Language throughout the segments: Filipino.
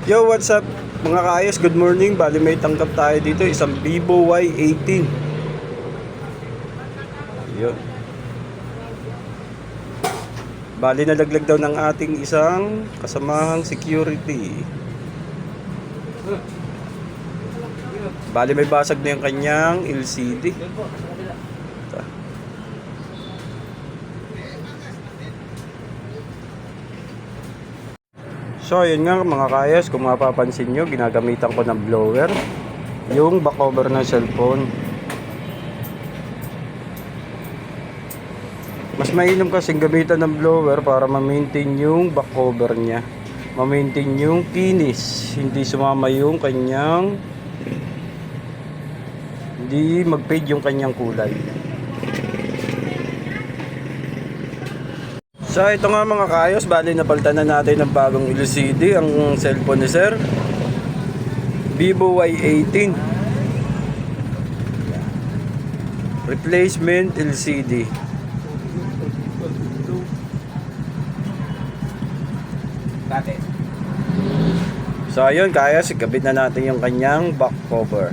Yo, what's up mga kaayos? Good morning. Bali may tangkap tayo dito, isang Vivo Y18. Yun. Bali nalaglag daw ng ating isang kasamahang security. Bali may basag na yung kanyang LCD. So yun nga mga kayas, kung mapapansin nyo, ginagamitan ko ng blower yung back cover ng cellphone. Mas mainam kasing gamitan ng blower para ma-maintain yung back cover nya, ma-maintain yung finish, hindi sumama yung kanyang, hindi mag-fade yung kanyang kulay. So ito nga mga kaayos, bali napalitan na natin ng bagong LCD ang cellphone ni Sir, Vivo Y18 replacement LCD. So ayun kaayos, ikabit na natin yung kanyang back cover.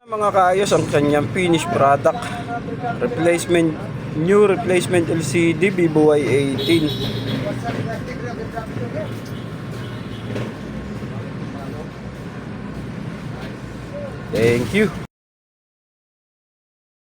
Mga kaayos, ang kanyang finished product, new replacement LCD Vivo Y18. Thank you.